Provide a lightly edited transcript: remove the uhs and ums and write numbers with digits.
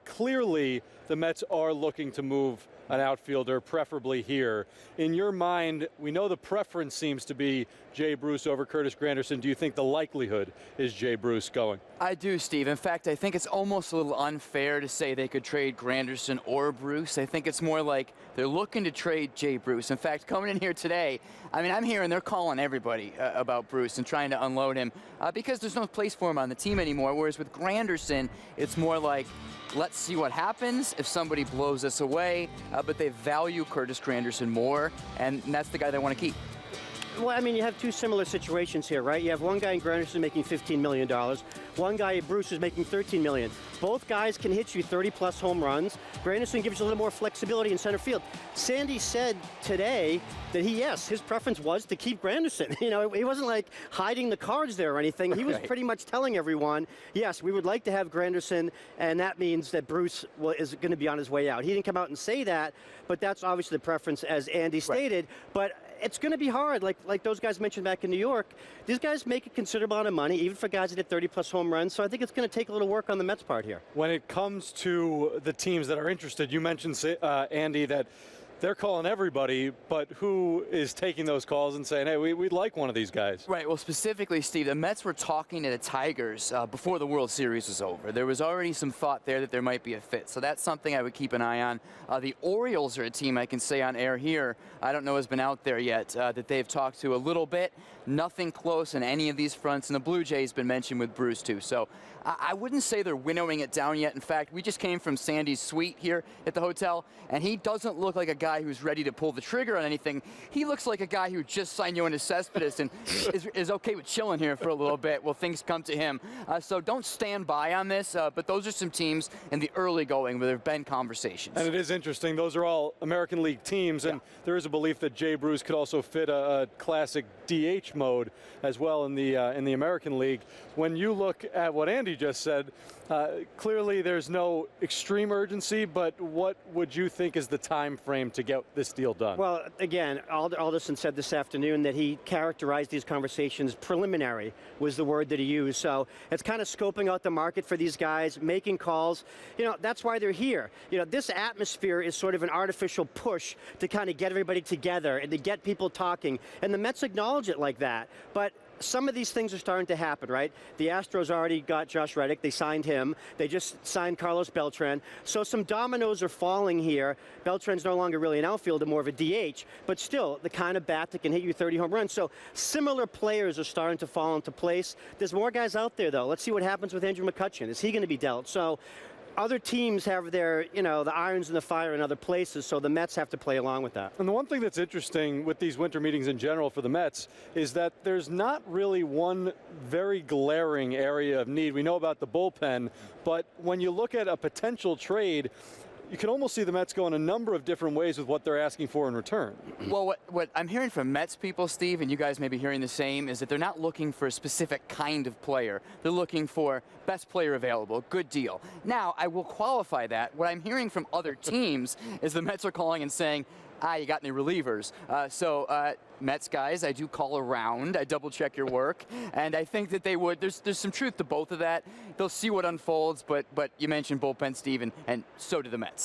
Clearly, the Mets are looking to move an outfielder, preferably here. In your mind, we know the preference seems to be Jay Bruce over Curtis Granderson. Do you think the likelihood is Jay Bruce going? I do, Steve. In fact, I think it's almost a little unfair to say they could trade Granderson or Bruce. I think it's more like they're looking to trade Jay Bruce. In fact, coming in here today, I mean, I'm hearing they're calling everybody about Bruce and trying to unload him because there's no place for him on the team anymore. Whereas with Granderson, it's more like, let's see what happens if somebody blows us away, but they value Curtis Granderson more, and that's the guy they want to keep. Well, I mean, you have two similar situations here, right? You have one guy in Granderson making $15 million. One guy, Bruce, is making $13 million. Both guys can hit you 30-plus home runs. Granderson gives you a little more flexibility in center field. Sandy said today that his preference was to keep Granderson. You know, he wasn't like hiding the cards there or anything. He was pretty much telling everyone, yes, we would like to have Granderson, and that means that Bruce is going to be on his way out. He didn't come out and say that, but that's obviously the preference, as Andy stated. But it's going to be hard, like those guys mentioned back in New York. These guys make a considerable amount of money, even for guys that hit 30-plus home runs, so I think it's going to take a little work on the Mets' part here. When it comes to the teams that are interested, you mentioned, Andy, that they're calling everybody, but who is taking those calls and saying, hey, we'd like one of these guys? Right. Well, specifically, Steve, the Mets were talking to the Tigers before the World Series was over. There was already some thought there that there might be a fit, so that's something I would keep an eye on. The Orioles are a team I can say on air here, I don't know has been out there yet, that they've talked to a little bit. Nothing close in any of these fronts, and the Blue Jays been mentioned with Bruce too. So I wouldn't say they're winnowing it down yet. In fact, we just came from Sandy's suite here at the hotel, and he doesn't look like a guy who's ready to pull the trigger on anything. He looks like a guy who just signed you into Cespedes and is okay with chilling here for a little bit while things come to him. So don't stand by on this, but those are some teams in the early going where there have been conversations. And it is interesting. Those are all American League teams, and there is a belief that Jay Bruce could also fit a classic DH mode as well in the American League. When you look at what Andy just said, clearly there's no extreme urgency, but what would you think is the time frame to get this deal done? Well, again, Alderson said this afternoon that he characterized these conversations preliminary was the word that he used. So it's kind of scoping out the market for these guys, making calls. You know, that's why they're here. You know, this atmosphere is sort of an artificial push to kind of get everybody together and to get people talking. And the Mets acknowledge it like that. But some of these things are starting to happen, right? The Astros already got Josh Reddick. They signed him. They just signed Carlos Beltran. So some dominoes are falling here. Beltran's no longer really an outfielder, more of a DH, but still the kind of bat that can hit you 30 home runs. So similar players are starting to fall into place. There's more guys out there, though. Let's see what happens with Andrew McCutchen. Is he going to be dealt? So other teams have their, you know, the irons in the fire in other places, so the Mets have to play along with that. And the one thing that's interesting with these winter meetings in general for the Mets is that there's not really one very glaring area of need. We know about the bullpen, but when you look at a potential trade, you can almost see the Mets go in a number of different ways with what they're asking for in return. Well, what I'm hearing from Mets people, Steve, and you guys may be hearing the same, is that they're not looking for a specific kind of player. They're looking for best player available, good deal. Now, I will qualify that. What I'm hearing from other teams is the Mets are calling and saying, you got any relievers? Mets guys, I do call around. I double check your work, and I think that they would. There's some truth to both of that. They'll see what unfolds, but you mentioned bullpen, Steve, and so do the Mets.